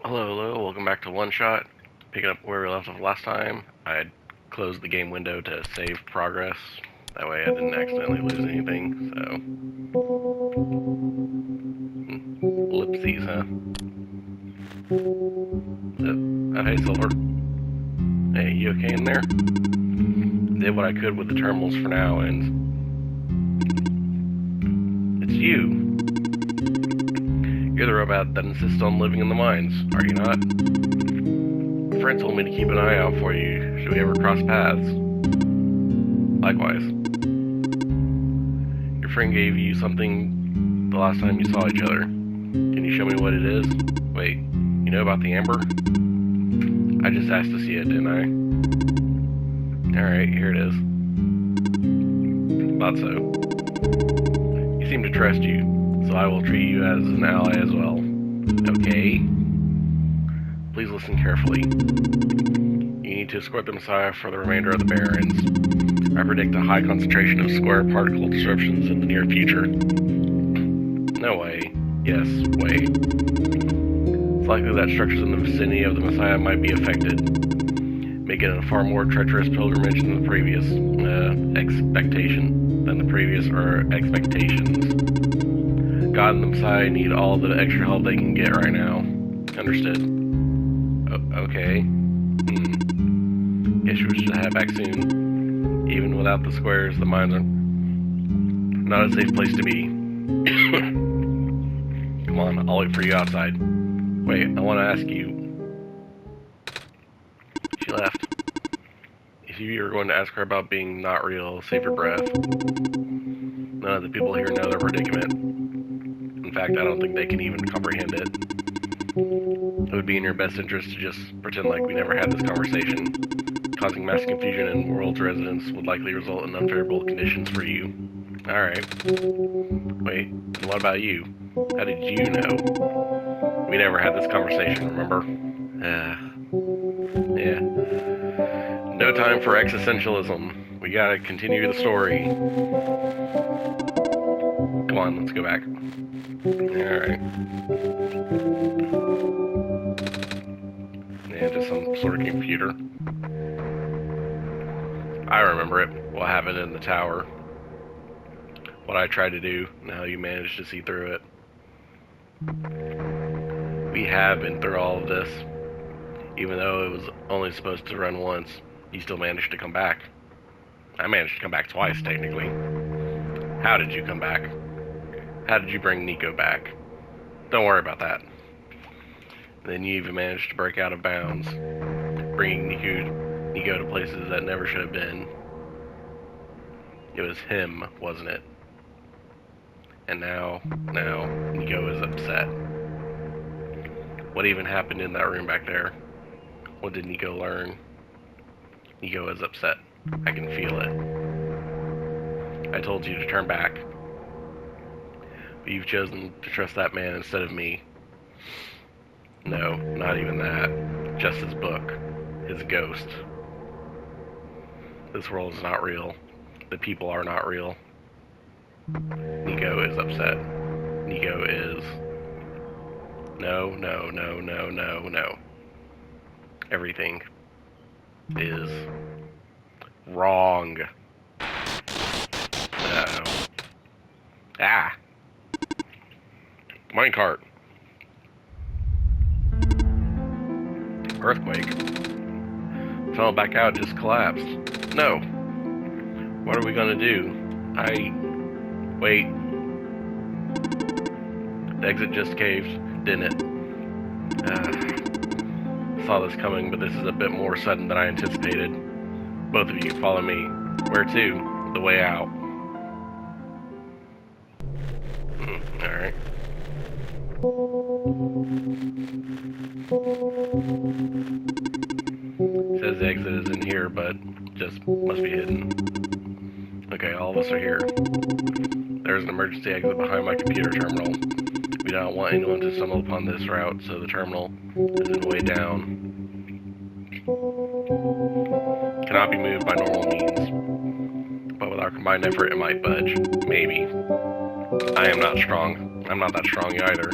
Hello, welcome back to OneShot. Picking up where we left off last time, I had closed the game window to save progress. That way I didn't accidentally lose anything, so... Ellipses, huh? Oh, hey, Silver. Hey, you okay in there? Did what I could with the terminals for now, and... It's you! You're the robot that insists on living in the mines, are you not? A friend told me to keep an eye out for you, should we ever cross paths. Likewise. Your friend gave you something the last time you saw each other. Can you show me what it is? Wait, you know about the amber? I just asked to see it, didn't I? Alright, here it is. Thought so. You seem to trust you, so I will treat you as an ally as well. Okay? Please listen carefully. You need to escort the Messiah for the remainder of the Barrens. I predict a high concentration of square particle disruptions in the near future. No way. Yes, way. It's likely that structures in the vicinity of the Messiah might be affected, making it a far more treacherous pilgrimage than the previous expectations. God and the Messiah need all the extra help they can get right now. Understood. Okay. Guess we should head back soon. Even without the squares, the mines are not a safe place to be. Come on, I'll wait for you outside. Wait, I want to ask you. She left. If you were going to ask her about being not real, save your breath. None of the people here know their predicament. In fact, I don't think they can even comprehend it. It would be in your best interest to just pretend like we never had this conversation. Causing mass confusion in world's residents would likely result in unfavorable conditions for you. Alright. Wait, and what about you? How did you know? We never had this conversation, remember? Yeah. No time for existentialism. We gotta continue the story. Come on, let's go back. Alright. Yeah, just some sort of computer. I remember it. What happened in the tower. What I tried to do, and how you managed to see through it. We have been through all of this. Even though it was only supposed to run once, you still managed to come back. I managed to come back twice, technically. How did you come back? How did you bring Niko back? Don't worry about that. Then you even managed to break out of bounds, bringing Niko to places that never should have been. It was him, wasn't it? And now Niko is upset. What even happened in that room back there? What did Niko learn? Niko is upset. I can feel it. I told you to turn back. But you've chosen to trust that man instead of me. No, not even that. Just his book. His ghost. This world is not real. The people are not real. Niko is upset. Niko is... No. Everything is wrong. Uh-oh. Ah! Minecart. Earthquake. Fell back out, just collapsed. No. What are we gonna do? Wait. The exit just caved, didn't it? Saw this coming, but this is a bit more sudden than I anticipated. Both of you, follow me. Where to? The way out. Alright. Says the exit is in here, but just must be hidden. Okay, all of us are here. There's an emergency exit behind my computer terminal. We don't want anyone to stumble upon this route, so the terminal is in the way down. Cannot be moved by normal means. But with our combined effort, it might budge. Maybe. I am not strong. I'm not that strong either.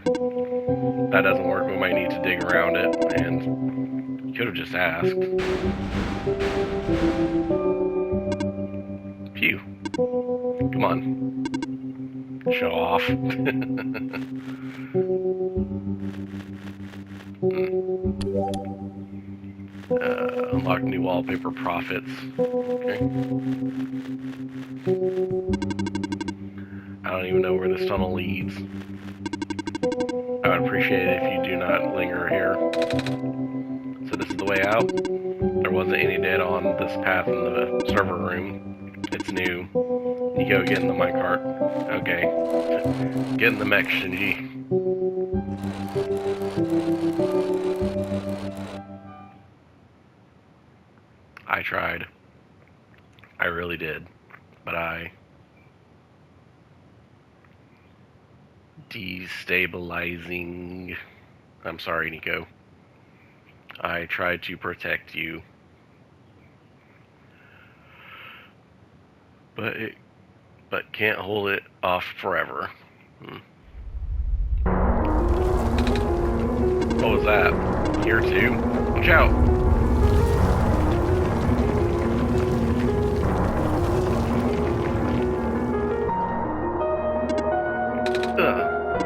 that doesn't work, we might need to dig around it, and you could have just asked. Phew. Come on. Show off. Unlock new wallpaper profits. Okay. I don't even know where this tunnel leads. I would appreciate it if you do not linger here. So this is the way out. There wasn't any data on this path in the server room. It's new. Niko, get in the minecart. Okay. Get in the mech, Shinji. I tried. I really did. But I... Destabilizing... I'm sorry, Niko. I tried to protect you. But can't hold it off forever. What was that? Here too? Watch out!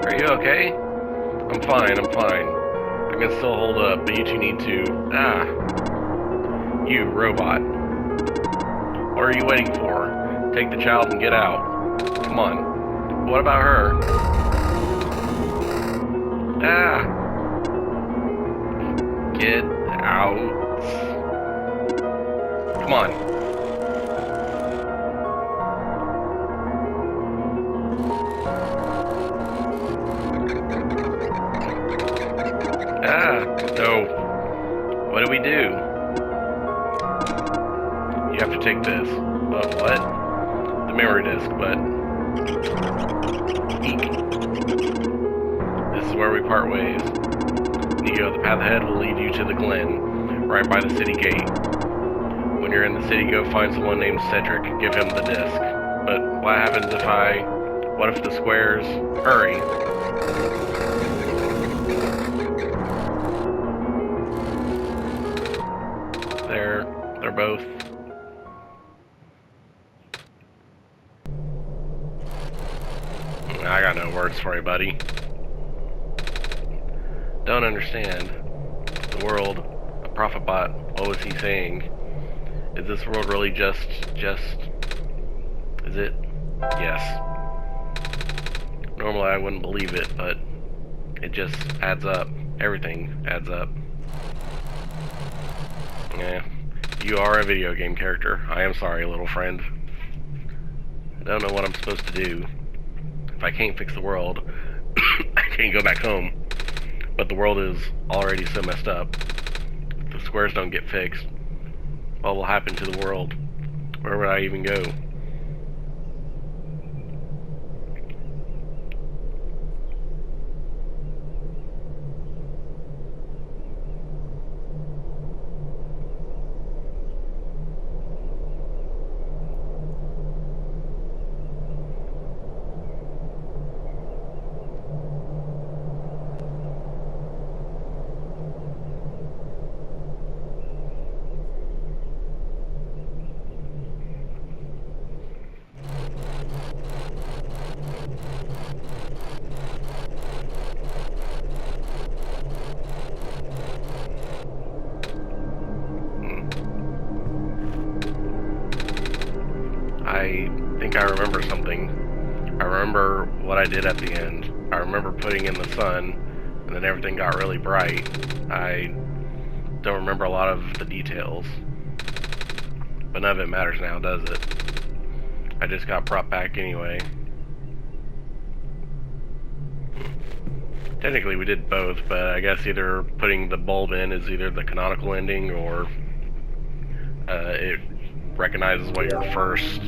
Are you okay? I'm fine, I'm fine. I can still hold up, but you two need to... You, robot. What are you waiting for? Take the child and get out. Come on. What about her? Get out. Come on. No. What do we do? You have to take this. What? The memory disk, but... Eek. This is where we part ways. Niko, the path ahead will lead you to the Glen, right by the city gate. When you're in the city, go find someone named Cedric, give him the disc. But what happens if what if the squares... Hurry. They're both... I got no words for you, buddy. Don't understand. The world, a prophet bot, what was he saying? Is this world really just... Is it? Yes. Normally I wouldn't believe it, but it just adds up. Everything adds up. Yeah. You are a video game character. I am sorry, little friend. I don't know what I'm supposed to do. If I can't fix the world, I can't go back home. But the world is already so messed up. If the squares don't get fixed, what will happen to the world? Where would I even go? I think I remember something. I remember what I did at the end. I remember putting in the sun, and then everything got really bright. I don't remember a lot of the details. But none of it matters now, does it? I just got brought back anyway. Technically we did both, but I guess either putting the bulb in is either the canonical ending, or it recognizes what your first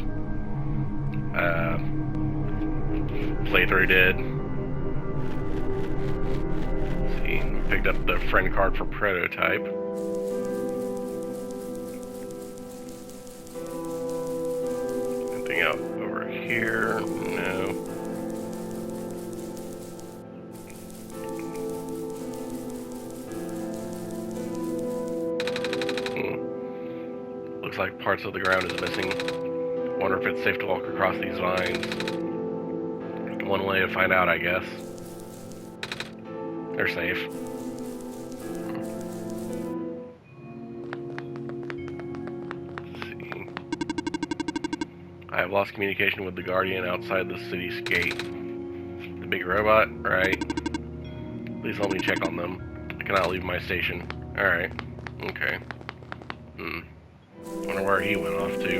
playthrough did. Let's see, picked up the friend card for prototype. Anything else over here? No. Looks like parts of the ground is missing. Wonder if it's safe to walk across these vines. One way to find out, I guess. They're safe. Let's see. I have lost communication with the Guardian outside the city's gate. The big robot? Right. Please help me check on them. I cannot leave my station. Alright. Okay. Wonder where he went off to.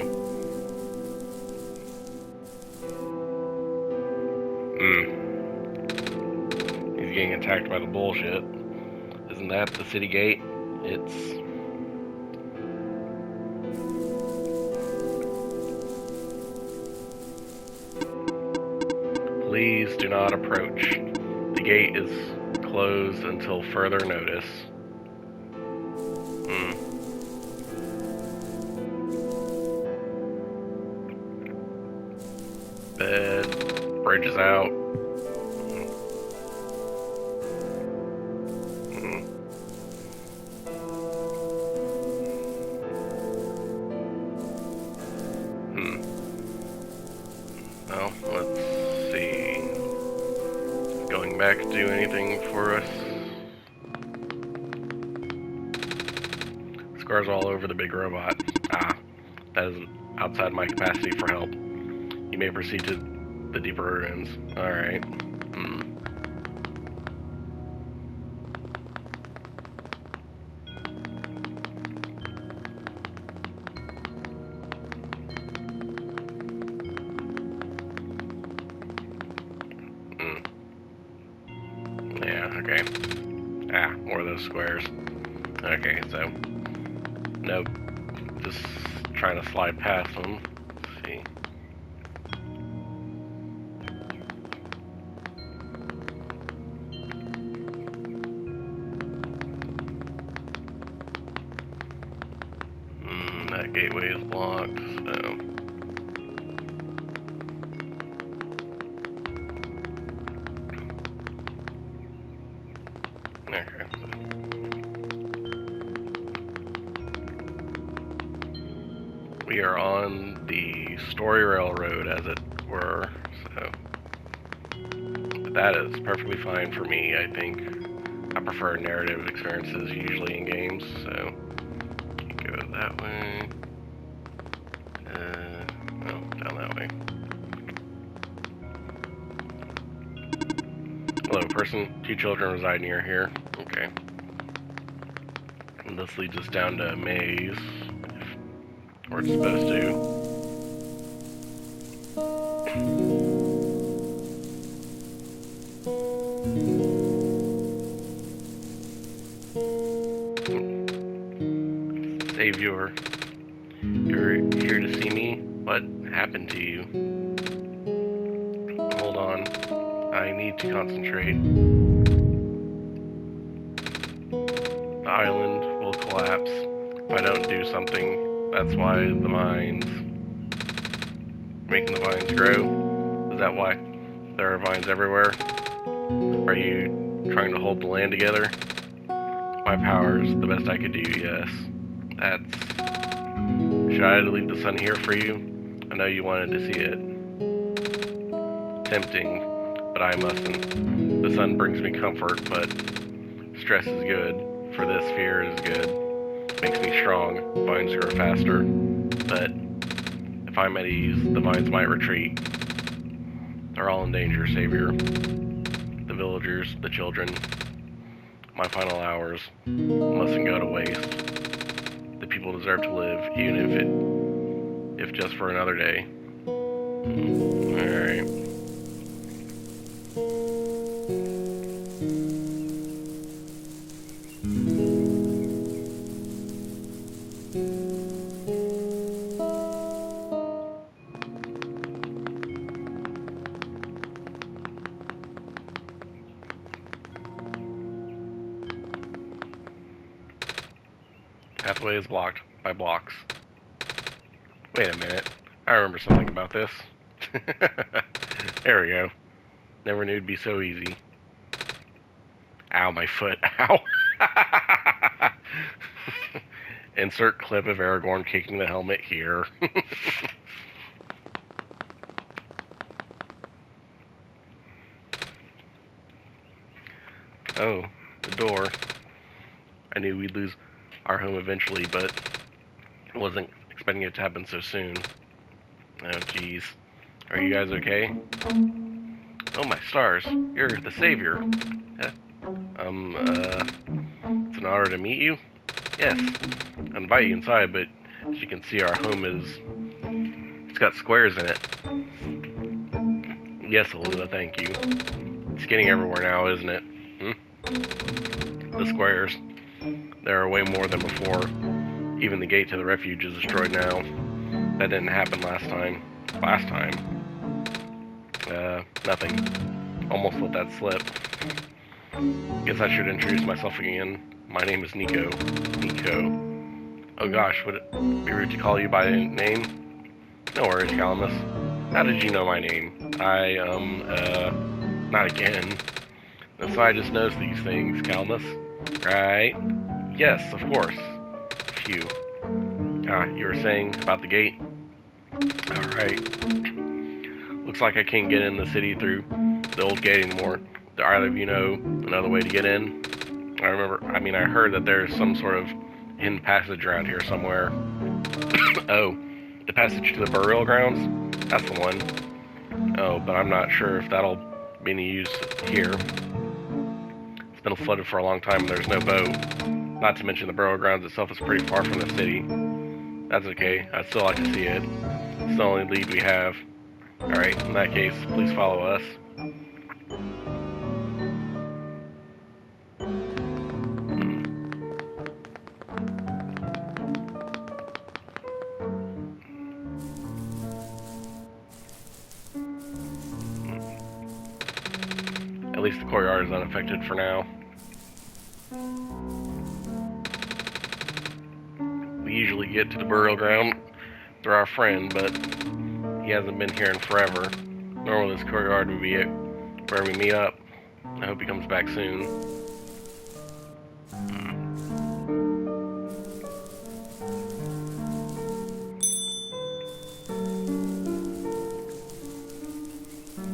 He's getting attacked by the bullshit. Isn't that the city gate? It's... Please do not approach. The gate is closed until further notice. Bed. Bridge is out. Well, let's see. Going back to do anything for us. Scars all over the big robot. Ah, that is outside my capacity for help. You may proceed to the deeper ruins. Alright. Yeah, okay. Ah, more of those squares. Okay, so... Nope. Just trying to slide past them. Let's see. That gateway is blocked, so... Okay. We are on the story railroad, as it were, so... But that is perfectly fine for me, I think. I prefer narrative experiences usually in games, so... Go that way. No, down that way. Hello, person. 2 children reside near here. Okay. And this leads us down to a maze. Where it's supposed to. Savior, you're here to see me? What happened to you? Hold on. I need to concentrate. The island will collapse if I don't do something. That's why the vines... Making the vines grow? Is that why there are vines everywhere? Are you trying to hold the land together? My powers, the best I could do, yes. That's... Should I leave the sun here for you? I know you wanted to see it. Tempting, but I mustn't. The sun brings me comfort, but stress is good. For this, fear is good. Makes me strong. Vines grow faster. But if I'm at ease, the vines might retreat. They're all in danger, Savior. The villagers, the children. My final hours mustn't go to waste. The people deserve to live, even if just for another day. Alright. Pathway is blocked by blocks. Wait a minute. I remember something about this. There we go. Never knew it'd be so easy. Ow, my foot. Ow! Insert clip of Aragorn kicking the helmet here. Oh, the door. I knew we'd lose our home eventually, but I wasn't expecting it to happen so soon. Oh, jeez. Are you guys okay? Oh, my stars. You're the savior. It's an honor to meet you? Yes. I'll invite you inside, but as you can see, our home it's got squares in it. Yes, Elizabeth, thank you. It's getting everywhere now, isn't it? The squares. There are way more than before. Even the gate to the refuge is destroyed now. That didn't happen last time. Nothing. Almost let that slip. Guess I should introduce myself again. My name is Niko. Niko. Oh gosh, would it be rude to call you by name? No worries, Calamus. How did you know my name? Not again. So I just noticed these things, Calamus. Right? Yes, of course. Phew. You were saying about the gate? Alright. Looks like I can't get in the city through the old gate anymore. Do either of you know another way to get in? I heard that there's some sort of hidden passage around here somewhere. Oh, the passage to the burial grounds? That's the one. Oh, but I'm not sure if that'll be any use here. It's been flooded for a long time and there's no boat. Not to mention the burial grounds itself is pretty far from the city. That's okay, I'd still like to see it. It's the only lead we have. Alright, in that case, please follow us. At least the courtyard is unaffected for now. We usually get to the burial ground through our friend, but he hasn't been here in forever. Normally this courtyard would be where we meet up. I hope he comes back soon.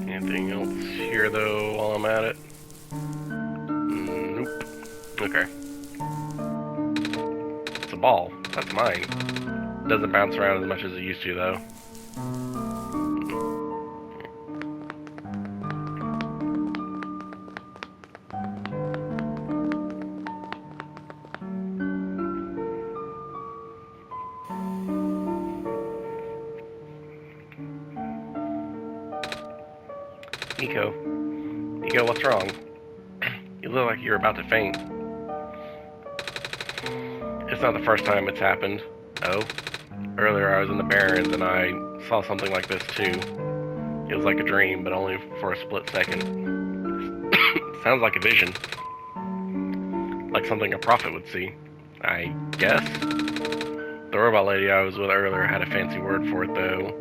Anything else here though while I'm at it? Nope. Okay. It's a ball. That's mine. Doesn't bounce around as much as it used to though. Niko, what's wrong? You look like you're about to faint. It's not the first time it's happened. Oh? Earlier I was in the Barrens and I saw something like this too. It was like a dream, but only for a split second. Sounds like a vision. Like something a prophet would see. I guess? The robot lady I was with earlier had a fancy word for it though.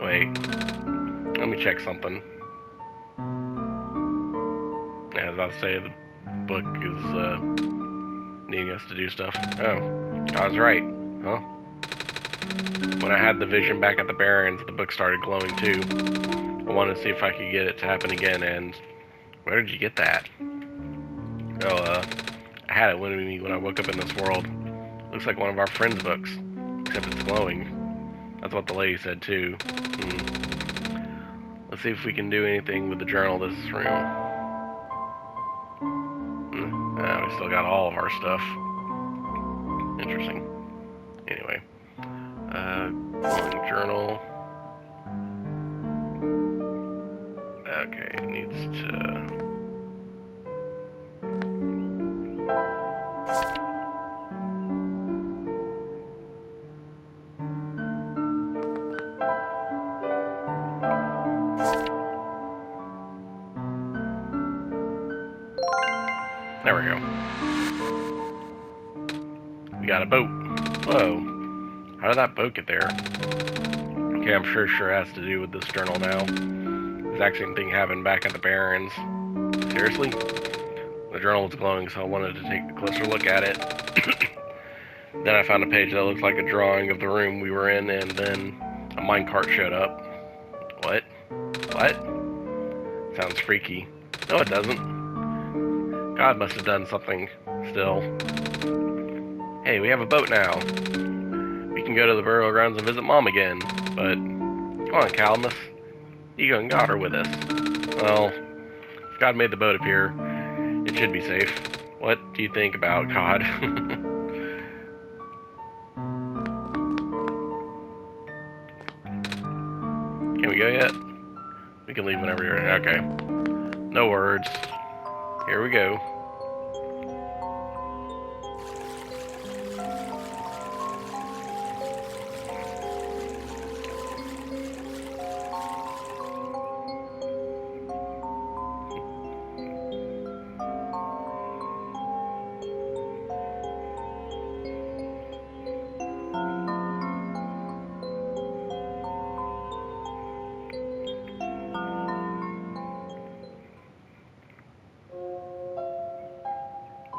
Wait. Let me check something. Yeah, I was about to say, the book is, needing us to do stuff. Oh, I was right. Huh? When I had the vision back at the Barrens, the book started glowing too. I wanted to see if I could get it to happen again, and... Where did you get that? Oh, I had it with me when I woke up in this world. Looks like one of our friends' books. Except it's glowing. That's what the lady said too. Let's see if we can do anything with the journal this room. We still got all of our stuff. Interesting. Anyway. Glowing journal. Okay, it needs to... There we go. We got a boat. Whoa. How did that boat get there? Okay, I'm sure has to do with this journal now. The exact same thing happened back at the Barrens. Seriously? The journal was glowing, so I wanted to take a closer look at it. Then I found a page that looked like a drawing of the room we were in, and then a minecart showed up. What? What? Sounds freaky. No, it doesn't. God must have done something still. Hey, we have a boat now. We can go to the burial grounds and visit Mom again. But, come on, Calamus. Niko and God are with us. Well, if God made the boat appear, it should be safe. What do you think about God? Can we go yet? We can leave whenever you're ready. Okay. No words. Here we go.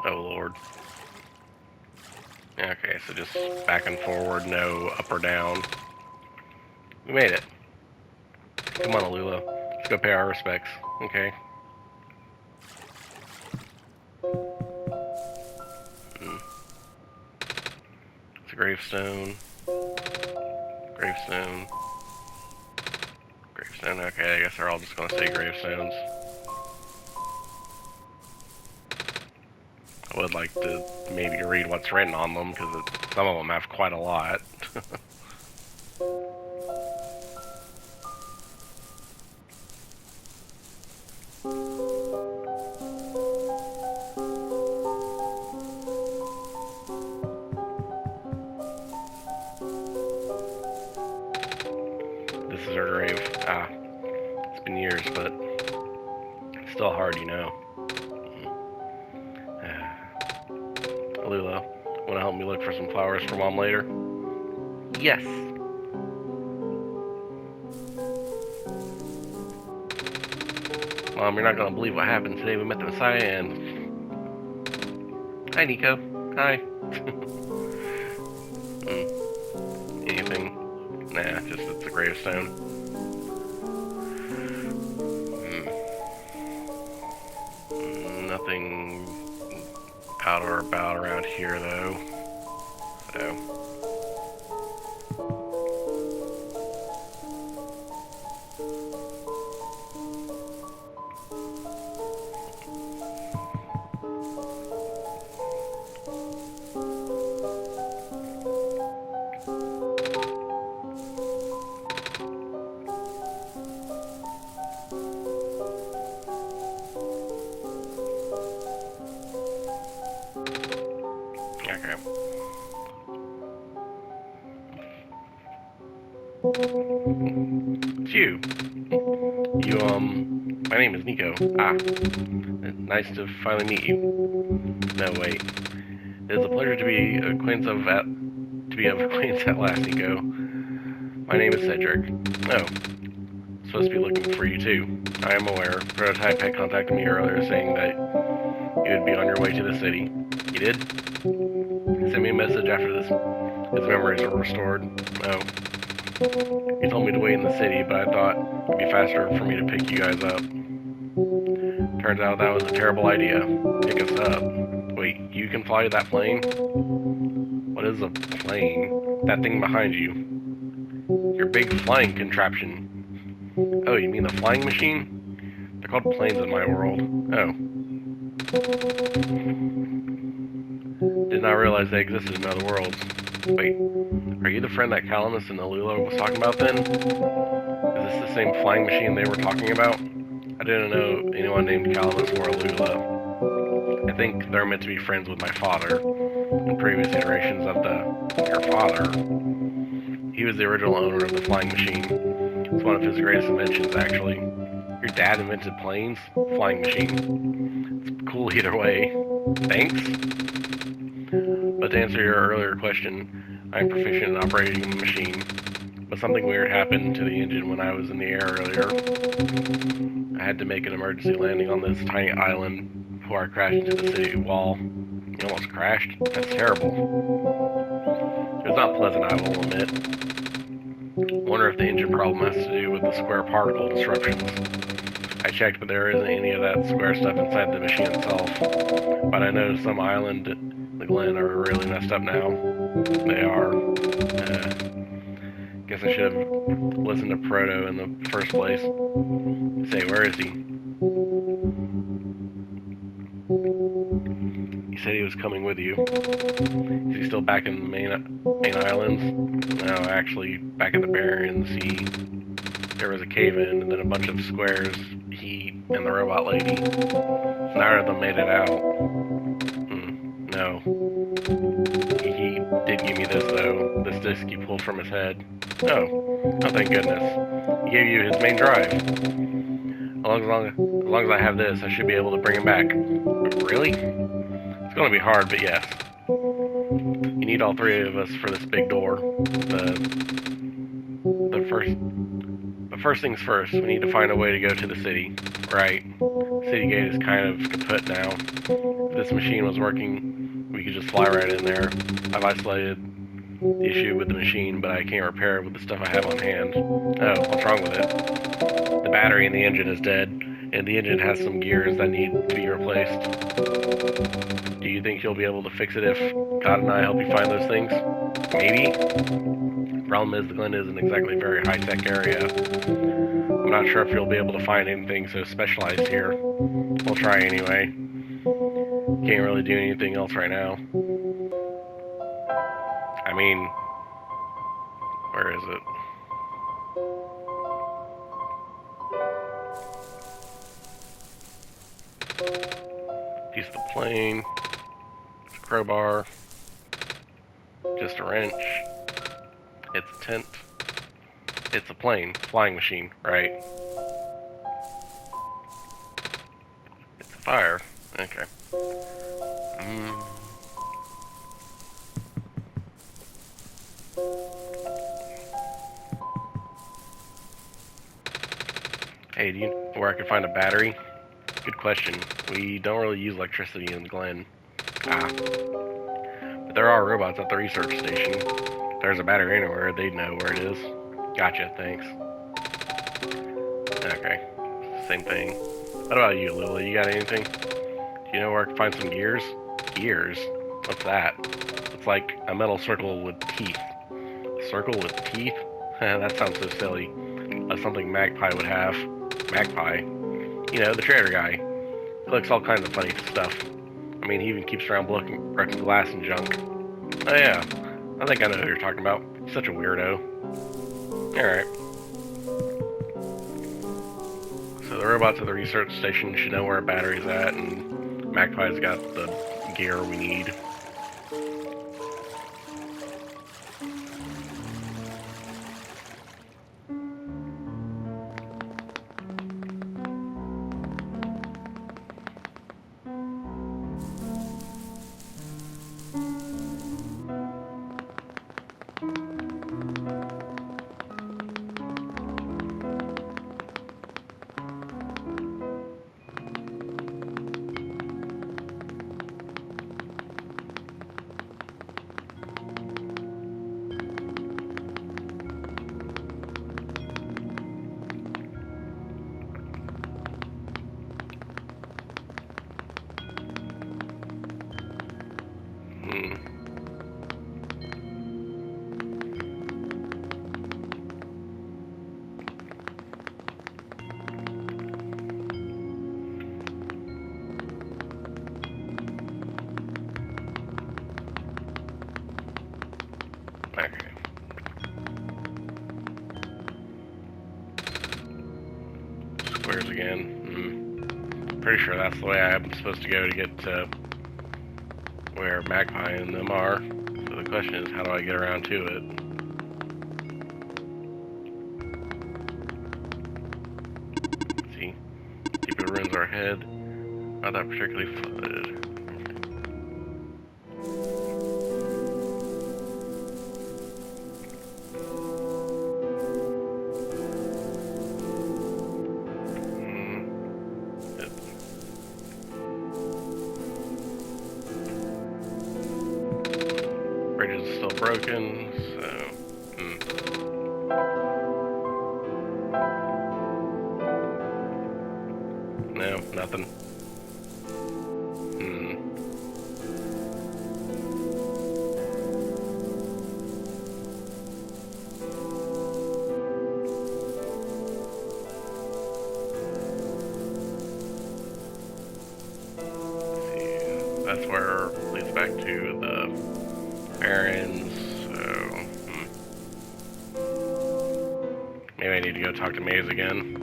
Oh Lord. Okay, so just back and forward, no up or down. We made it. Come on, Alula. Let's go pay our respects. Okay. It's a gravestone. Gravestone. Gravestone. Okay, I guess they're all just gonna say gravestones. I would like to maybe read what's written on them, because some of them have quite a lot. This is her grave. Ah, it's been years, but it's still hard, you know. Alula, wanna help me look for some flowers for Mom later? Yes. Mom, you're not gonna believe what happened today. We met the Messiah and... Hi, Niko. Hi. Anything? Nah, just it's a gravestone. Nothing out or about around here, though. So... Okay. It's you. My name is Niko. Ah. Nice to finally meet you. No, wait. It is a pleasure to be of acquaintance at last, Niko. My name is Cedric. Oh. Supposed to be looking for you too. I am aware. Prototype had contacted me earlier saying that you would be on your way to the city. You did? Send me a message after his memories are restored. Oh. He told me to wait in the city, but I thought it'd be faster for me to pick you guys up. Turns out that was a terrible idea. Pick us up. Wait, you can fly that plane? What is a plane? That thing behind you. Your big flying contraption. Oh, you mean the flying machine? They're called planes in my world. Oh. Did not realize they existed in other worlds. Wait, are you the friend that Calamus and Alula was talking about then? Is this the same flying machine they were talking about? I didn't know anyone named Calamus or Alula. I think they're meant to be friends with my father. In previous iterations of your father. He was the original owner of the flying machine. It's one of his greatest inventions, actually. Your dad invented planes? Flying machine. It's cool either way. Thanks? But to answer your earlier question, I'm proficient in operating the machine. But something weird happened to the engine when I was in the air earlier. I had to make an emergency landing on this tiny island before I crashed into the city wall. You almost crashed? That's terrible. It's not pleasant, I will admit. Wonder if the engine problem has to do with the square particle disruptions. I checked, but there isn't any of that square stuff inside the machine itself. But I noticed some island, the Glen, are really messed up now. They are. Guess I should have listened to Proto in the first place. Say, where is he? He said he was coming with you. Is he still back in the main islands? No, actually, back at the Barrier Sea. There was a cave-in and then a bunch of squares. He and the robot lady. Neither of them made it out. No. He did give me this, though. This disc he pulled from his head. Oh, thank goodness. He gave you his main drive. As long as I have this, I should be able to bring him back. Really? It's going to be hard, but yes. You need all three of us for this big door. But first things first, we need to find a way to go to the city. Right. City gate is kind of kaput now. If this machine was working, we could just fly right in there. I've isolated the issue with the machine, but I can't repair it with the stuff I have on hand. Oh, what's wrong with it? The battery in the engine is dead, and the engine has some gears that need to be replaced. Do you think you'll be able to fix it if God and I help you find those things? Maybe? The problem is the Glen isn't exactly a very high-tech area. I'm not sure if you'll be able to find anything so specialized here. We'll try anyway. Can't really do anything else right now. I mean, where is it? Piece of the plane. It's a crowbar. Just a wrench. It's a tent. It's a plane. Flying machine, right? It's a fire. Okay. Hey, do you know where I can find a battery? Good question. We don't really use electricity in Glen. But there are robots at the research station. If there's a battery anywhere, they'd know where it is. Gotcha, thanks. Okay, same thing. What about you, Lily? You got anything? Do you know where I can find some gears? Gears? What's that? It's like a metal circle with teeth. A circle with teeth? That sounds so silly. That's something Magpie would have. Magpie? You know, the trader guy. He collects all kinds of funny stuff. I mean, he even keeps around broken glass and junk. Oh yeah, I think I know who you're talking about. Such a weirdo. Alright. So the robots at the research station should know where a battery's at, and Magpie's got the gear we need. Okay. Squares again. Pretty sure that's the way I'm supposed to go to get to where Magpie and them are. So the question is, how do I get around to it? Let's see. Deeper ruins are ahead. Not that particularly flooded. Bridge is still broken, so... No, nothing. That's where it leads back to the Barrens, so... Maybe I need to go talk to Maze again.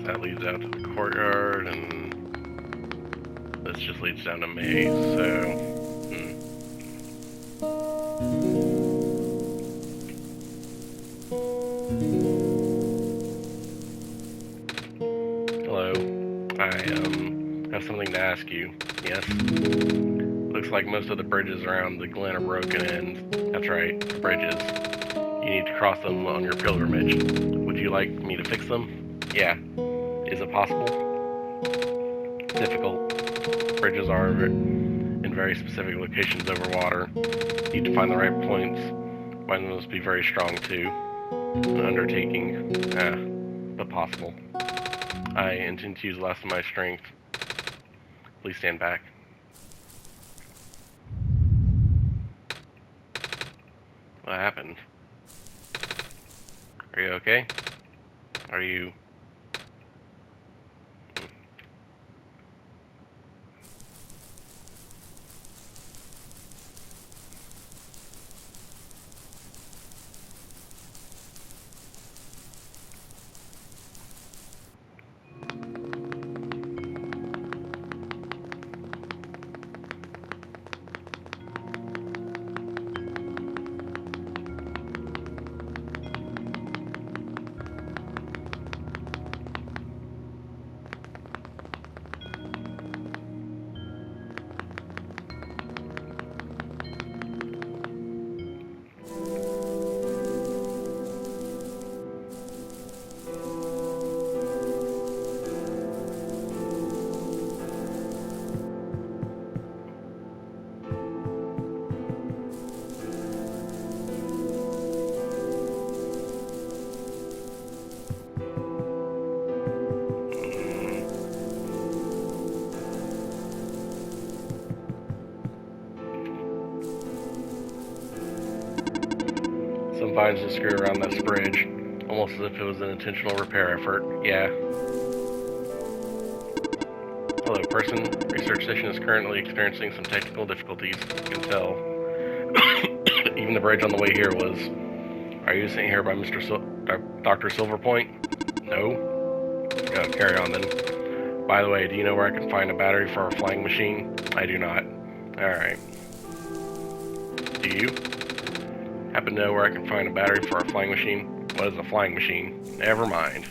That leads out to the courtyard, and this just leads down to Maze, so... Hello. I, have something to ask you. Yes? Looks like most of the bridges around the Glen are broken, and that's right, the bridges. You need to cross them on your pilgrimage. Would you like me to fix them? Yeah. Is it possible? Difficult. Bridges are in very specific locations over water. Need to find the right points. Mine must be very strong too. An undertaking. But possible. I intend to use less of my strength. Please stand back. What happened? Are you okay? Are you... Some vines just grew around this bridge, almost as if it was an intentional repair effort. Yeah. Hello, person. Research station is currently experiencing some technical difficulties. You can tell. Even the bridge on the way here was. Are you sitting here by Dr. Silverpoint? No? Oh, carry on then. By the way, do you know where I can find a battery for our flying machine? I do not. Alright. Do you? Happen to know where I can find a battery for our flying machine? What is a flying machine? Never mind.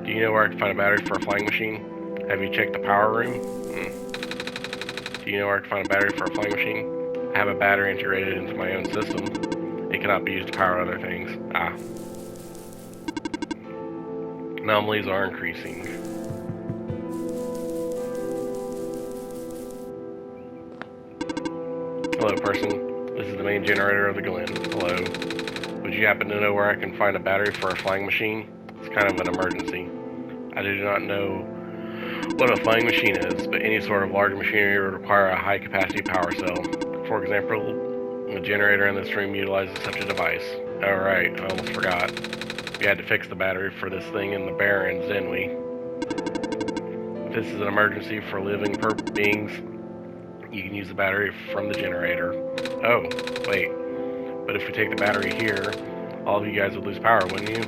Do you know where I can find a battery for a flying machine? Have you checked the power room? Do you know where I can find a battery for a flying machine? I have a battery integrated into my own system. It cannot be used to power other things. Ah. Anomalies are increasing. Hello, person. This is the main generator of the Glen. Hello. Would you happen to know where I can find a battery for a flying machine? It's kind of an emergency. I do not know what a flying machine is, but any sort of large machinery would require a high-capacity power cell. For example, the generator in this room utilizes such a device. Oh right, I almost forgot. We had to fix the battery for this thing in the Barrens, didn't we? If this is an emergency for living beings, you can use the battery from the generator. Oh, wait. But if we take the battery here, all of you guys would lose power, wouldn't you?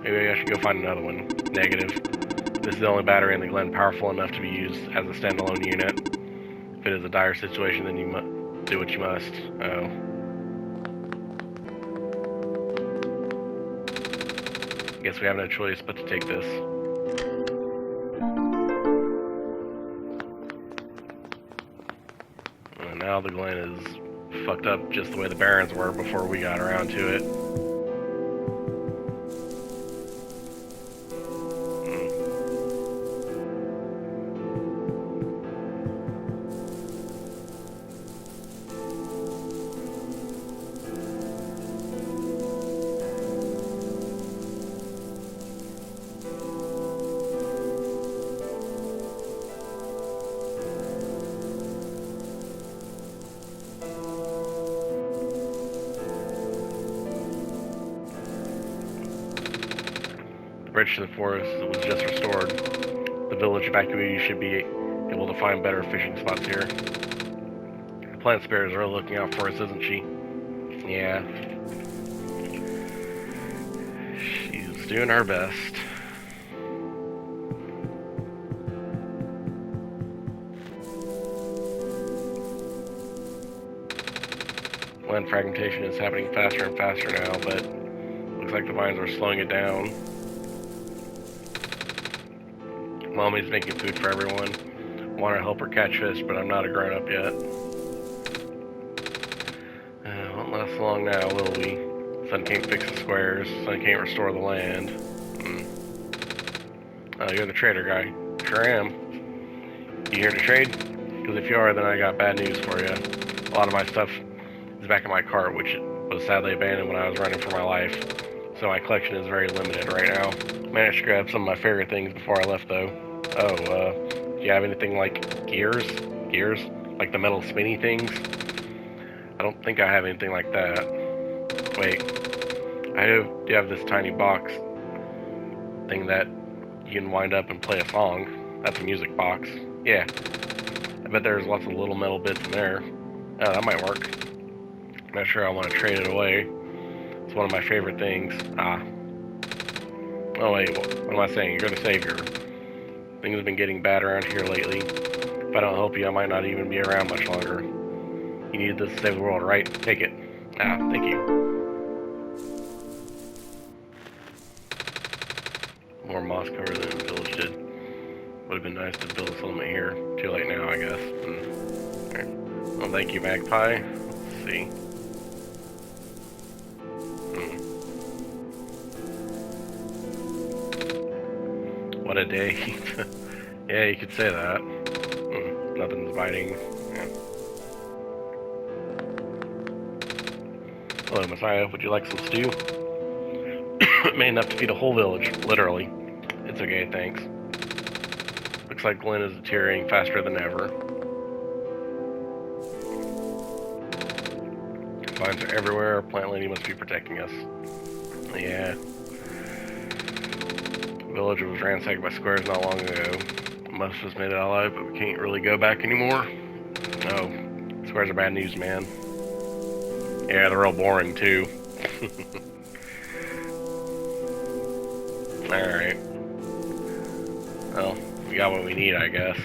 Maybe I should go find another one. Negative. This is the only battery in the Glen powerful enough to be used as a standalone unit. If it is a dire situation, then you must do what you must. Oh. Guess we have no choice but to take this. And now the Glen is fucked up just the way the Barrens were before we got around to it. The bridge to the forest was just restored. The village evacuees should be able to find better fishing spots here. The plant spirit is really looking out for us, isn't she? Yeah. She's doing her best. Land fragmentation is happening faster and faster now, but looks like the vines are slowing it down. Mommy's making food for everyone. Want to help her catch fish, but I'm not a grown-up yet. Won't last long now, will we? Sun can't fix the squares. Sun can't restore the land. Oh, you're the trader guy. Sure am. You here to trade? Because if you are, then I got bad news for you. A lot of my stuff is back in my cart, which was sadly abandoned when I was running for my life. So my collection is very limited right now. Managed to grab some of my favorite things before I left, though. Oh, do you have anything like gears? Gears? Like the metal spinny things? I don't think I have anything like that. Wait. I do have this tiny box thing that you can wind up and play a song. That's a music box. Yeah. I bet there's lots of little metal bits in there. Oh, that might work. I'm not sure I want to trade it away. It's one of my favorite things. Ah. Oh wait, what am I saying? You're the savior. Things have been getting bad around here lately. If I don't help you, I might not even be around much longer. You need this to save the world, right? Take it. Ah, thank you. More moss cover than the village did. Would have been nice to build a settlement here. Too late now, I guess. Alright. Well, thank you, Magpie. Let's see. What a day. Yeah, you could say that. Nothing's biting. Yeah. Hello, Messiah. Would you like some stew? Made enough to feed a whole village, literally. It's okay, thanks. Looks like Glen is deteriorating faster than ever. Vines are everywhere. Plant lady must be protecting us. Yeah. The village was ransacked by squares not long ago. Most of us made it all out, but we can't really go back anymore. Oh, squares are bad news, man. Yeah, they're real boring, too. Alright. Well, we got what we need, I guess.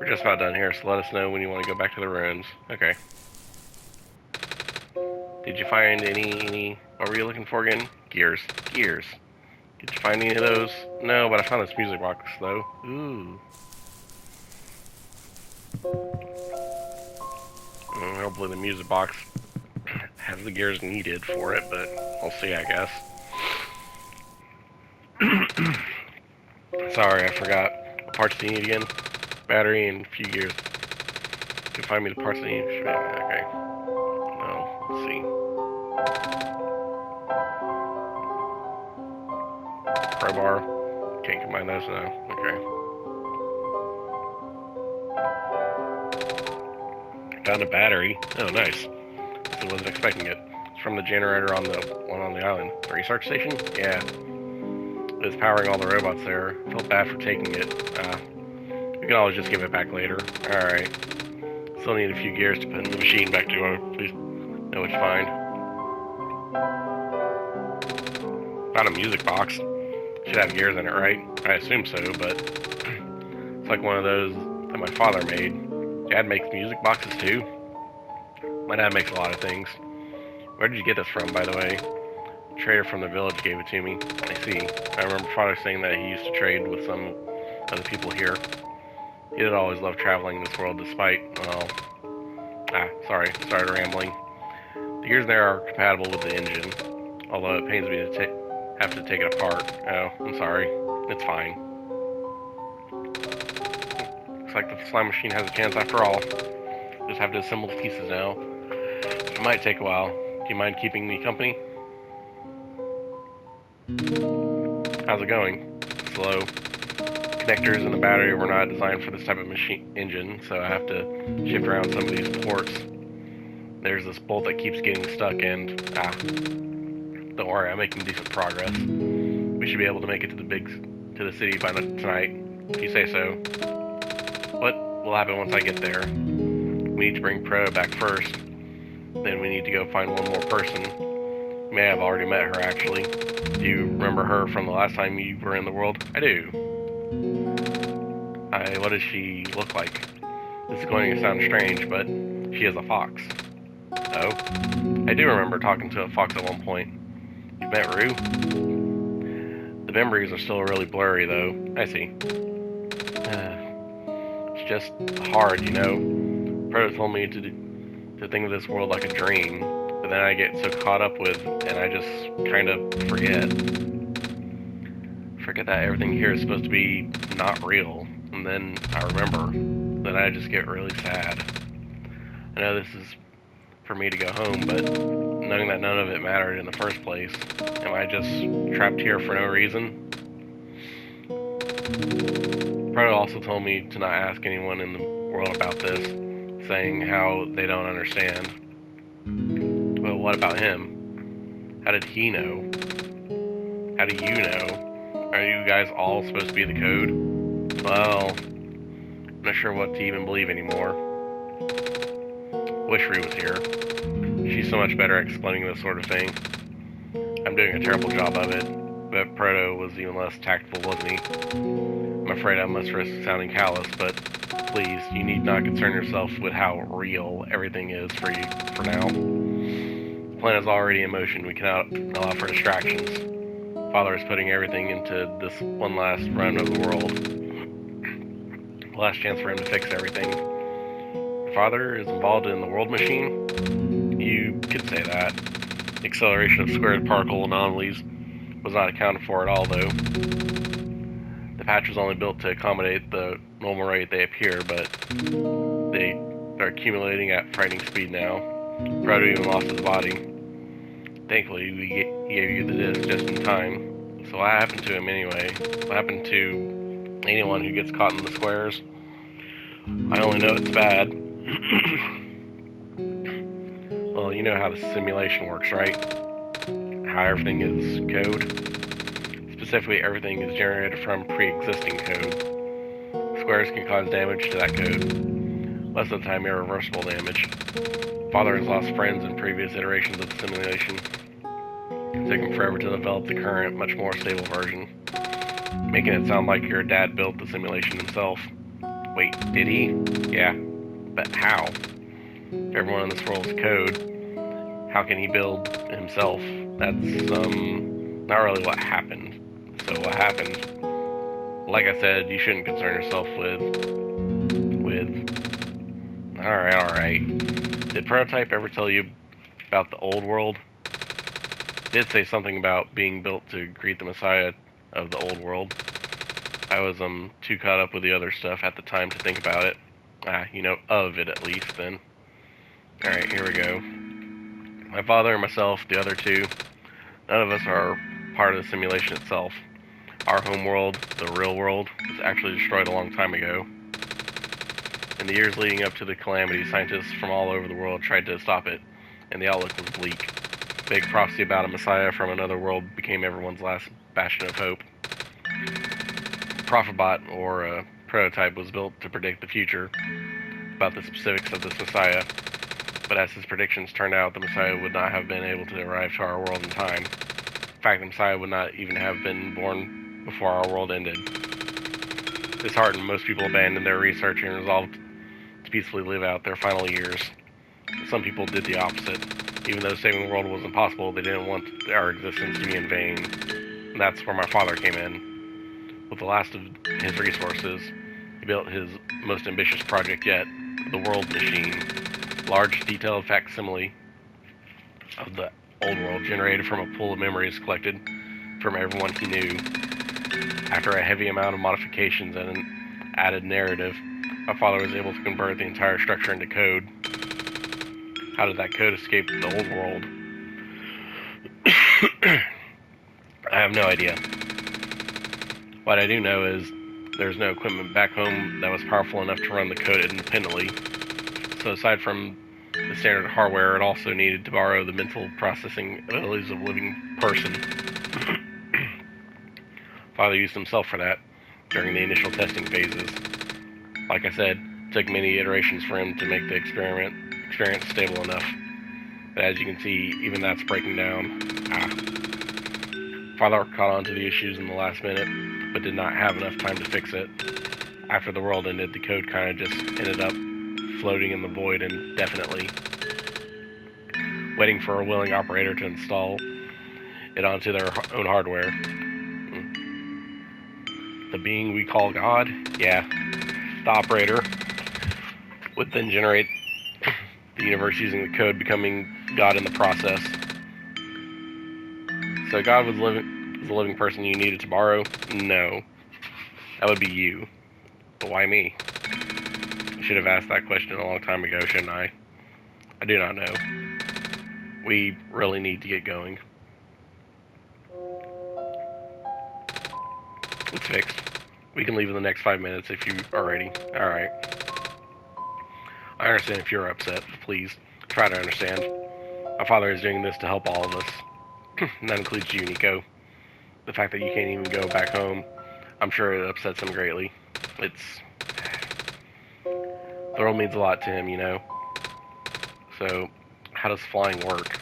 We're just about done here, so let us know when you want to go back to the ruins. Okay. Did you find any... What were you looking for again? Gears. Gears. Did you find any of those? No, but I found this music box, though. Ooh. Hopefully the music box has the gears needed for it, but we'll see, I guess. Sorry, I forgot. What parts do you need again? Battery and a few gears. You can find me the parts I need. Okay. Well, let's see. Crowbar. Can't combine those now. Okay. Found a battery. Oh, nice. I wasn't expecting it. It's from the generator on the one on the island. The research station? Yeah. It's powering all the robots there. Felt bad for taking it. We can always just give it back later. Alright. Still need a few gears to put in the machine back to please know it's fine. Found a music box. Should have gears in it, right? I assume so, but it's like one of those that my father made. Dad makes music boxes too? My dad makes a lot of things. Where did you get this from, by the way? A trader from the village gave it to me. I see. I remember father saying that he used to trade with some other people here. He did always love traveling this world despite, well... sorry, started rambling. The gears there are compatible with the engine, although it pains me to have to take it apart. Oh, I'm sorry. It's fine. Looks like the slime machine has a chance after all. Just have to assemble the pieces now. It might take a while. Do you mind keeping me company? How's it going? Slow. Connectors in the battery were not designed for this type of engine, so I have to shift around some of these ports. There's this bolt that keeps getting stuck and... Don't worry, I'm making decent progress. We should be able to make it to the city by tonight, if you say so. What will happen once I get there? We need to bring Pro back first. Then we need to go find one more person. You may have already met her, actually. Do you remember her from the last time you were in the world? I do. What does she look like? This is going to sound strange, but she is a fox. Oh? I do remember talking to a fox at one point. You met Rue? The memories are still really blurry, though. I see. It's just hard, you know? Proto told me to think of this world like a dream, but then I get so caught up with, and I just kind of forget. Forget that everything here is supposed to be not real, and then I remember. Then I just get really sad. I know this is for me to go home, but knowing that none of it mattered in the first place, am I just trapped here for no reason? Proto also told me to not ask anyone in the world about this, saying how they don't understand. But what about him? How did he know? How do you know? Are you guys all supposed to be the code? Well, I'm not sure what to even believe anymore. Wish Rue was here. She's so much better at explaining this sort of thing. I'm doing a terrible job of it, but Proto was even less tactful, wasn't he? I'm afraid I must risk sounding callous, but please, you need not concern yourself with how real everything is for you for now. The plan is already in motion. We cannot allow for distractions. Father is putting everything into this one last run of the world. Last chance for him to fix everything. Father is involved in the world machine? You could say that. The acceleration of squared particle anomalies was not accounted for at all, though. The patch was only built to accommodate the normal rate they appear, but they are accumulating at frightening speed now. Proto even lost his body. Thankfully, we gave you the disc just in time. So what happened to him anyway? What happened to anyone who gets caught in the squares? I only know it's bad. Well, you know how the simulation works, right? How everything is code. Specifically, everything is generated from pre-existing code. Squares can cause damage to that code. Most of the time, irreversible damage. Father has lost friends in previous iterations of the simulation. It's taken forever to develop the current, much more stable version. Making it sound like your dad built the simulation himself. Wait, did he? Yeah. But how? If everyone in this world is code, how can he build himself? That's, not really what happened. So what happened? Like I said, you shouldn't concern yourself with... Alright. Did Prototype ever tell you about the old world? It did say something about being built to greet the Messiah of the old world. I was, too caught up with the other stuff at the time to think about it. Of it at least, then. Alright, here we go. My father and myself, the other two, none of us are part of the simulation itself. Our home world, the real world, was actually destroyed a long time ago. In the years leading up to the calamity, scientists from all over the world tried to stop it, and the outlook was bleak. Big prophecy about a messiah from another world became everyone's last bastion of hope. Prophetbot, or a prototype, was built to predict the future about the specifics of this messiah, but as his predictions turned out, the messiah would not have been able to arrive to our world in time. In fact, the messiah would not even have been born before our world ended. Disheartened, most people abandoned their research and resolved to peacefully live out their final years. Some people did the opposite. Even though saving the world was impossible, they didn't want our existence to be in vain. And that's where my father came in. With the last of his resources, he built his most ambitious project yet, the World Machine. Large, detailed facsimile of the old world generated from a pool of memories collected from everyone he knew. After a heavy amount of modifications and an added narrative, my father was able to convert the entire structure into code. How did that code escape the old world? I have no idea. What I do know is there's no equipment back home that was powerful enough to run the code independently. So aside from the standard hardware, it also needed to borrow the mental processing abilities of a living person. Father used himself for that during the initial testing phases. Like I said, it took many iterations for him to make the experience stable enough. But as you can see, even that's breaking down. Father caught on to the issues in the last minute, but did not have enough time to fix it. After the world ended, the code kind of just ended up floating in the void indefinitely, waiting for a willing operator to install it onto their own hardware. The being we call God? Yeah. The operator would then generate the universe using the code, becoming God in the process. So God was a living person you needed to borrow? No. That would be you. But why me? I should have asked that question a long time ago, shouldn't I? I do not know. We really need to get going. It's fixed. We can leave in the next 5 minutes if you are ready. Alright. I understand if you're upset, but please, try to understand. My father is doing this to help all of us. And that includes you, Niko. The fact that you can't even go back home, I'm sure it upsets him greatly. The world means a lot to him, you know. So, how does flying work?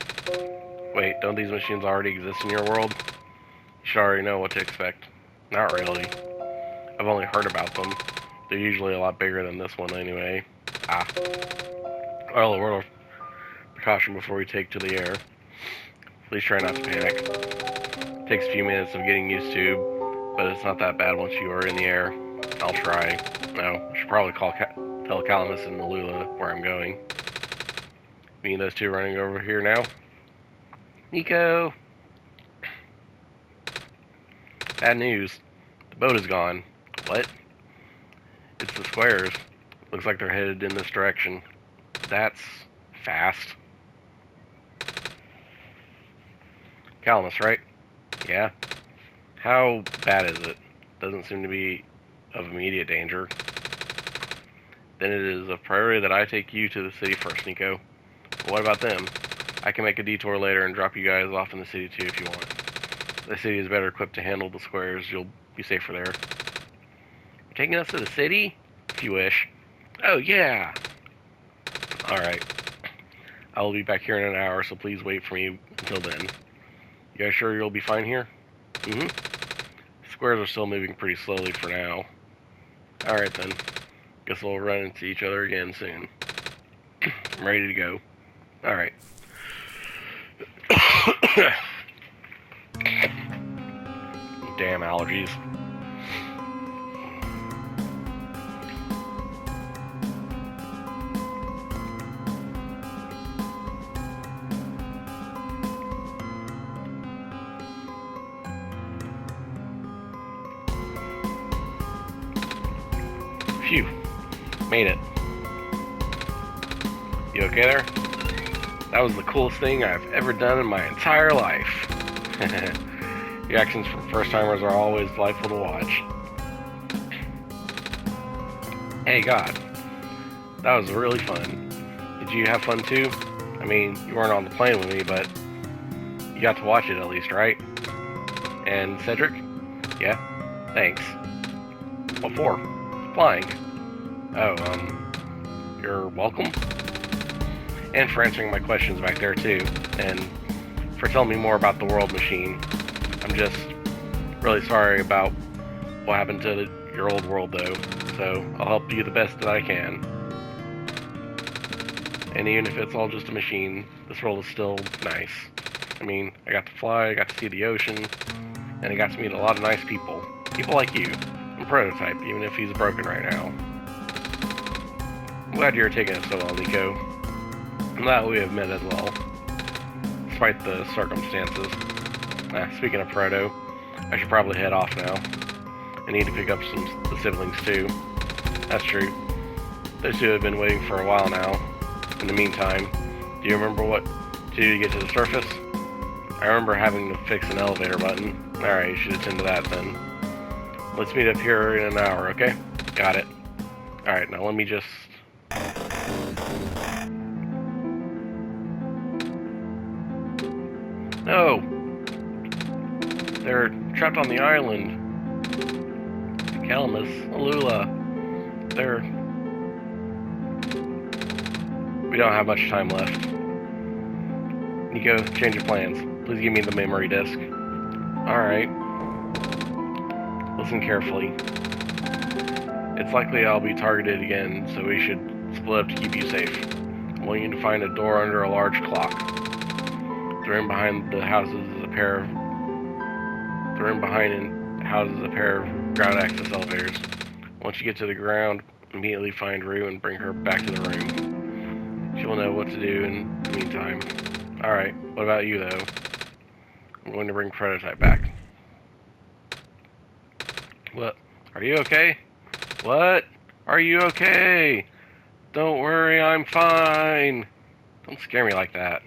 Wait, don't these machines already exist in your world? You should already know what to expect. Not really. I've only heard about them. They're usually a lot bigger than this one anyway. Well, a word of precaution before we take to the air. Please try not to panic. It takes a few minutes of getting used to, but it's not that bad once you are in the air. I'll try. No, I should probably tell Calamus and Malula where I'm going. Me and those two running over here now. Niko! Bad news. The boat is gone. What? It's the squares. Looks like they're headed in this direction. That's fast. Calamus, right? Yeah. How bad is it? Doesn't seem to be of immediate danger. Then it is a priority that I take you to the city first, Niko. But what about them? I can make a detour later and drop you guys off in the city too if you want. The city is better equipped to handle the squares. You'll be safer there. You're taking us to the city? If you wish. Oh, yeah! Alright. I will be back here in an hour, so please wait for me until then. You guys sure you'll be fine here? Mm-hmm. Squares are still moving pretty slowly for now. Alright then. Guess we'll run into each other again soon. I'm ready to go. Alright. Damn allergies. Phew. Made it. You okay there? That was the coolest thing I've ever done in my entire life. Reactions from first-timers are always delightful to watch. Hey, God. That was really fun. Did you have fun too? I mean, you weren't on the plane with me, but you got to watch it at least, right? And Cedric? Yeah? Thanks. What for? Flying. Oh, you're welcome? And for answering my questions back there too, and for telling me more about the world machine. I'm just really sorry about what happened to your old world though, so I'll help you the best that I can. And even if it's all just a machine, this world is still nice. I mean, I got to fly, I got to see the ocean, and I got to meet a lot of nice people. People like you. I'm Prototype, even if he's broken right now. I'm glad you're taking it so well, Niko. I'm glad we have met as well, despite the circumstances. Speaking of Proto, I should probably head off now. I need to pick up the siblings too. That's true. Those two have been waiting for a while now. In the meantime, do you remember what to do to get to the surface? I remember having to fix an elevator button. Alright, you should attend to that then. Let's meet up here in an hour, okay? Got it. Alright, now let me just... No! They're trapped on the island. Calamus, Alula. They're... We don't have much time left. Niko, change your plans. Please give me the memory disk. Alright. Listen carefully. It's likely I'll be targeted again, so we should split up to keep you safe. I want you to find a door under a large clock. The room behind the houses is a pair of... The room behind houses a pair of ground access elevators. Once you get to the ground, immediately find Rue and bring her back to the room. She will know what to do in the meantime. Alright, what about you though? I'm going to bring Prototype back. What? Are you okay? What? Are you okay? Don't worry, I'm fine. Don't scare me like that.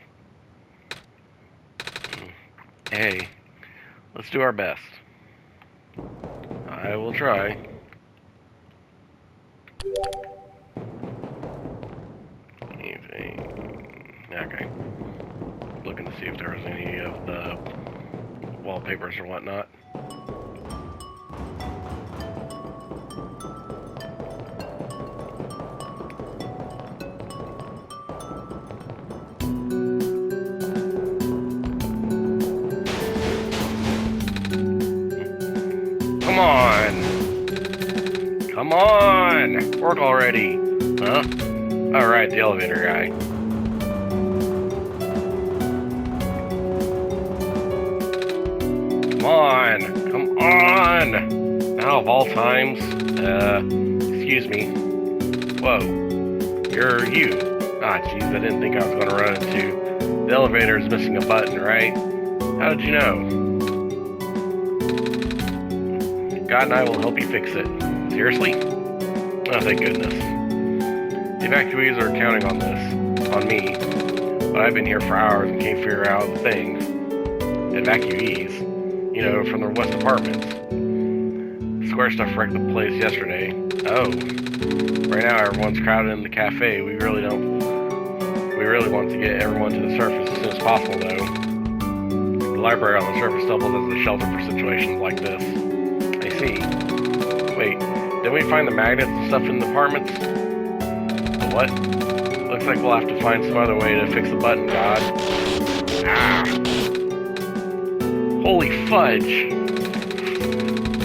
Hey, let's do our best. I will try. Okay. Looking to see if there was any of the wallpapers or whatnot. Come on! Come on! Work already! Huh? Alright, the elevator guy. Come on! Come on! Now of all times, excuse me. Whoa. You're you. Ah, jeez, I didn't think I was gonna run into... The elevator's missing a button, right? How did you know? God and I will help you fix it. Seriously? Oh, thank goodness. The evacuees are counting on this. On me. But I've been here for hours and can't figure out the things. Evacuees? You know, from the West Apartments. Square stuff wrecked the place yesterday. Oh. Right now everyone's crowded in the cafe. We really want to get everyone to the surface as soon as possible, though. The library on the surface doubles as a shelter for situations like this. I see. Wait, didn't we find the magnets and stuff in the apartments? The what? Looks like we'll have to find some other way to fix the button, God. Ah! Holy fudge!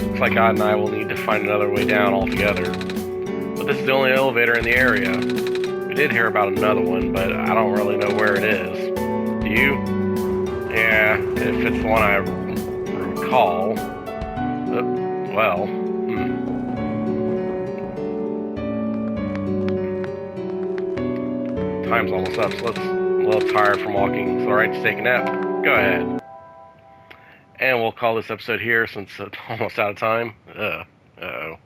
Looks like God and I will need to find another way down altogether. Those But this is the only elevator in the area. We did hear about another one, but I don't really know where it is. Do you? Yeah, if it's the one I recall. Well, Time's almost up, so I'm a little tired from walking. So alright to take a nap? Go ahead. And we'll call this episode here since it's almost out of time. Uh-oh.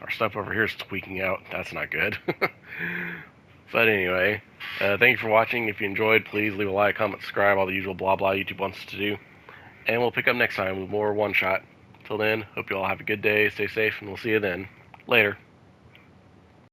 Our stuff over here is tweaking out. That's not good. But anyway, thank you for watching. If you enjoyed, please leave a like, comment, subscribe, all the usual blah blah YouTube wants us to do. And we'll pick up next time with more One Shot. Till then, hope you all have a good day, stay safe, and we'll see you then. Later.